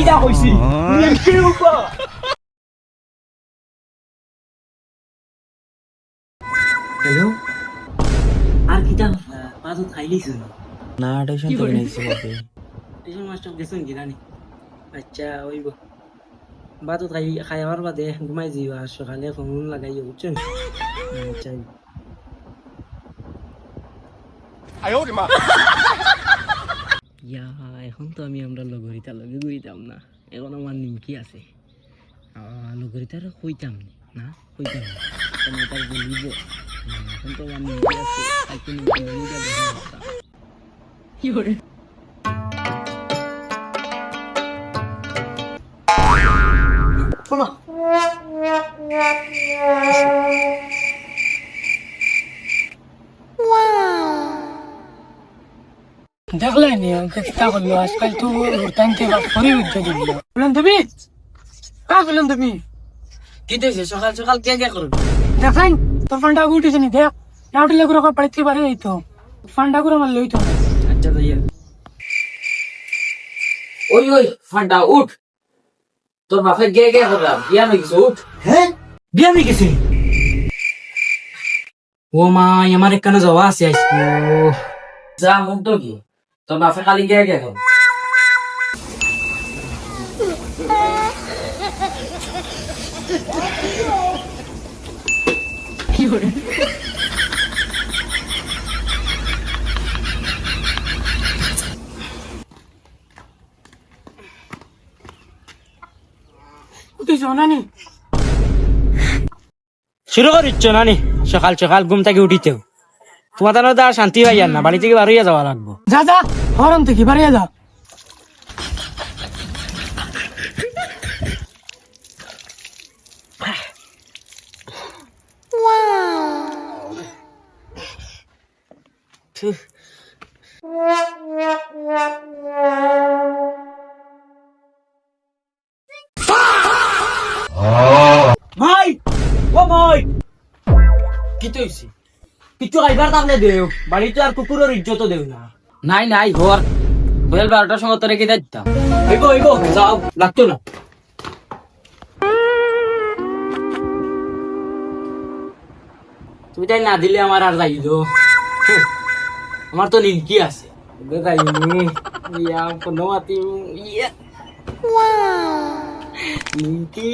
যা কইছি হ্যালো আর কিটা পাঁচ খাইলিছ না টেনশন তো নিয়েছি বাপে টিউশন মাস্টার গেছেন কি জানি আচ্ছা ওইব বাতো খাই আমার বাদে ঘুমাই যাইব আর সকালে ফোন লাগাই বুঝছেন আচ্ছা ইয়া এখন তো আমরা লগরিতা লগে ঘুরিতাম না এখন আমার নিমকি আছে লগরিতার কইতাম না কইতাম না তার বলিব এখন তো আমার নিমকি আছে তাইকে নিমকিটা দেখা কি করে দেখলেন চেষ্টা করলো আজকাল তো টাইমতে ফরি উঠতে দিল বললেন তুমি কাজ বললেন তুমি কি দেখছে সকাল সকাল কে কে করবে দেখেন তোর ফান্ডা উঠেছে নি দেখ না উঠলে করে বাড়িতে পারে এই তো ফান্ডা করে আমার লইতো আচ্ছা তো ওই ওই ফান্ডা উঠ তোর বাপে গে গে করলাম বিয়া না কিছু উঠ হ্যাঁ বিয়া হয়ে গেছে ও মা আমার এখানে যাওয়া আছে আজকে যা মুখ তো কি তোর বাপে খালি গে গে কর কি করে শুরু করিচ্ছ নানি সকাল সকাল ঘুম থেকে উঠিতেও তোমার তো আর শান্তি হইয়া না বাড়ি থেকে বাড়িয়ে যাওয়া লাগবো যা যা হরম থেকে বাড়িয়ে যা ভাই ও ভাই কি তো হইছে কিছু খাইবার থাকলে দেও বাড়িতে আর কুকুরের ইজ্জত দেও না নাই নাই ঘর বেল 12টার সময় তোরে কে দিতাম হইব হইব যাও লাগতো না তুমি তাই না দিলে আমার আর যাইল আমার তো নিমকি আছে ইয়া কোনো মাতি ইয়া নিমকি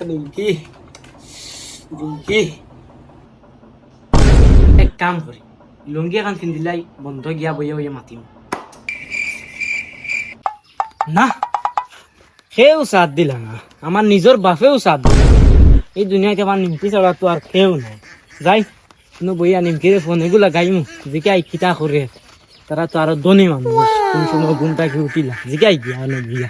নিমকি নিমকি এক কাম করি লুঙ্গি এখন পিন্ধিলাই বন্ধ গিয়া বইয়া বইয়া মাতিম না সেও সাথ দিলা না আমার নিজের বাপেও সাথ দিল এই দুনিয়াকে আমার নিমকি ছাড়া তো আর কেউ নাই যাই কোনো বইয়া নিমকিরে ফোন এগুলা গাইমু জিকাই কিতা করে তারা তো আরো ধনী মানুষ কোন সময় ঘুমটাকে উঠিলা জিকাই গিয়া অনেক গিয়া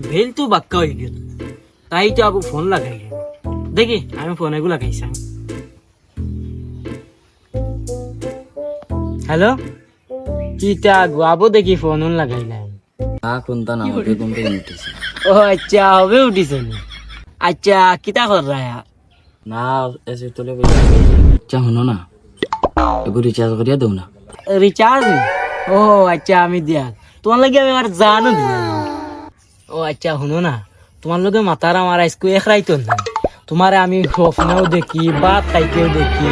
ভেল তো বাক্কা হয়ে গেল তাই তো আবু ফোন লাগাই গেল দেখি আমি ফোন এগুলা গাইছাম হ্যালো কিতা গো আবু দেখি ফোন লাগাইলাম না কোনটা না হবে ঘুম থেকে উঠেছি ও আচ্ছা হবে উঠিছে আচ্ছা কিতা কর রায়া না এসে তোলে আচ্ছা শোনো না এবার রিচার্জ করিয়া দেও না রিচার্জ ও আচ্ছা আমি দিয়া তোমার লাগে আমি আর জানো দিয়া ও আচ্ছা শুনো না তোমার লগে মাতার আমার আজকে এক রাইতো না তোমারে আমি স্বপ্নেও দেখি বাপ খাইতেও দেখি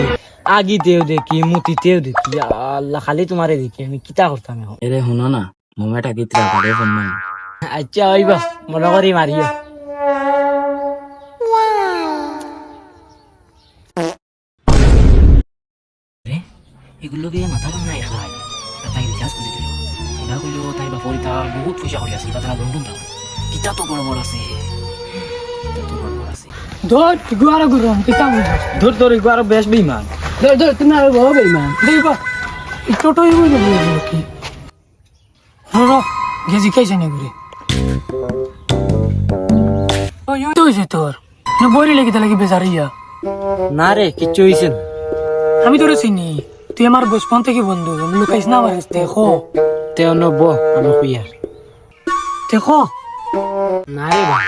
আগিতেও দেখি মুতিতেও দেখি আল্লাহ খালি তোমারে দেখি আমি কিতা করতাম এখন এরে শোনো না মোমেটা কি ত্রা করে ফোন না আচ্ছা হইবা মনে করি মারিও এগুলো গিয়ে মাথার নাই খাই তাই রিচার্জ করে দিল এবার কইল তাই বাপরি তার বহুত পয়সা হয়ে আছে তারা লন্ডন যাও কিতা তো গড়বড় আছে ধর গুয়ার গুরম কিতা বুঝছ ধর ধর গুয়ার বেশ বেইমান ধর ধর তুমি আর বড় বেইমান দেখবা ছোটই বই না কি হ্যাঁ গেজি খাইছে না ঘুরে ওই তো হইছে তোর না বইরে লেগে তাহলে বেজারিয়া না রে কিচ্ছু হইছে না আমি তোরে চিনি তুই আমার বচপন থেকে বন্ধু লুকাইস না আমার দেখো তেও নব আমি কুইয়ার দেখো না রে ভাই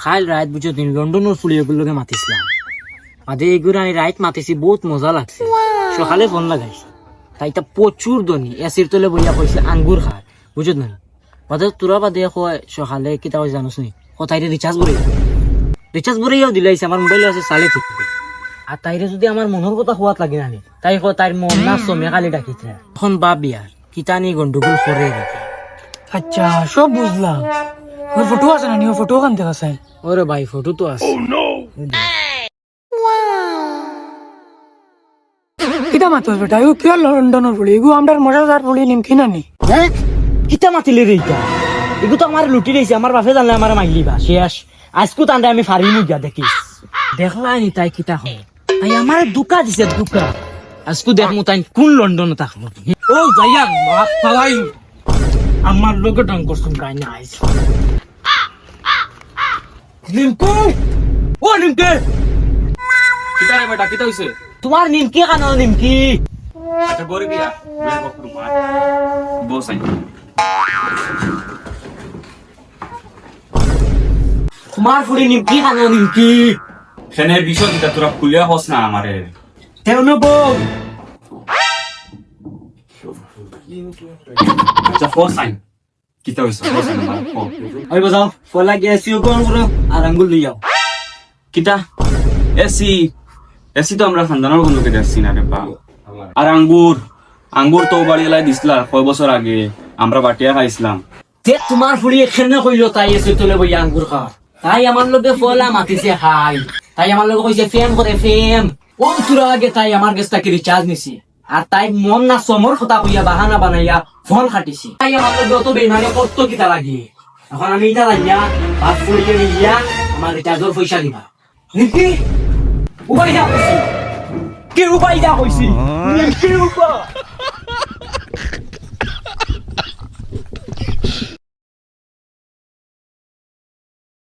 কাল রাত বুঝো দিন লন্ডনের ফুলিয়াগুলোকে মাতিছিলাম মাঝে এইগুলো আমি রাত মাতিছি বহুত মজা লাগছে সকালে ফোন লাগাইছি তাইটা প্রচুর ধনী এসির তলে বইয়া কইছে আঙ্গুর খায় বুঝত না বাদে তোরা বাদে কয় সকালে কিতা কইছে জানোস নি তাইরে রিচার্জ বড়াইয়াও দিলাইছে আমার মোবাইল আছে চালে ঠিক আর তাইরে যদি আমার মনের কথা হওয়াত লাগে না তাই কয় তাইর মন না সমে কালি ডাকিছে এখন বা বিয়ার কিতা নি গন্ডগোল করে রেখে আচ্ছা সব বুঝলাম ওর ফটো আছে না নি ওর ফটো কান দেখা চাই ওরে ভাই ফটো তো আছে কিতা মাতো বেটা এগো কিয় লন্ডনের পড়ি এগো আমরার মজাদার পড়ি নিমকি না নি হ্যাঁ কিতা মাতিলে রে ইটা এগু তো আমার লুটি রইছে আমার বাপে জানলে আমার মাইলিবা শেষ আজকু তান্ডে আমি ফারি মুগা দেখিস দেখলাই নি তাই কিতা হয় তাই আমার দুকা দিছে দুকা আজকু দেখমু তাই কোন লন্ডনে থাকবো ও যাইয়া মাছ ফালাই আমার লোকে ডং করছুন গাই না আইস নিমকু ও নিমকে কিতা রে বেটা কিতা হইছে তোমার নিমকি কানো নিমকি আচ্ছা বরে দিয়া বলে বকরু মা বস আই তোমার ফুড়ি নিমকি কানো নিমকি সেনে বিষয় কিতা তোরা খুলিয়া হস না আমারে তেও বল আচ্ছা ফোর সাইন কিতা হইছে ফোর সাইন আমার ফোন ওই বাজাও ফলা গেছিও কোন করো আর আঙ্গুল লইয়াও কিতা এসি এসি তো আমরা খানদানের কোনো কে দেখছি না রে বা আর আঙ্গুর তো বাড়ি লাই দিছলা কয় বছর আগে আমরা বাটিয়া খাইছিলাম তে তোমার ফুড়ি এখানে কইলো তাই এসে তোলে বই আঙ্গুর খা তাই আমার লগে ফলা মাতিছে হাই তাই আমার লগে কইছে ফেম করে ফেম কোন তুরা আগে তাই আমার গেছটা কি রিচার্জ নিছি আর তাই মন না সমর কথা কইয়া বাহানা বানাইয়া ফোন খাটিছি তাই আমার লগে অত বেমানে কত কিতা লাগি এখন আমি এটা লাগিয়া ভাত ফুড়িয়ে নিয়া আমার রিচার্জের পয়সা দিবা কি উপায় যা কইছি কি উপায় যা কইছি কি উপায়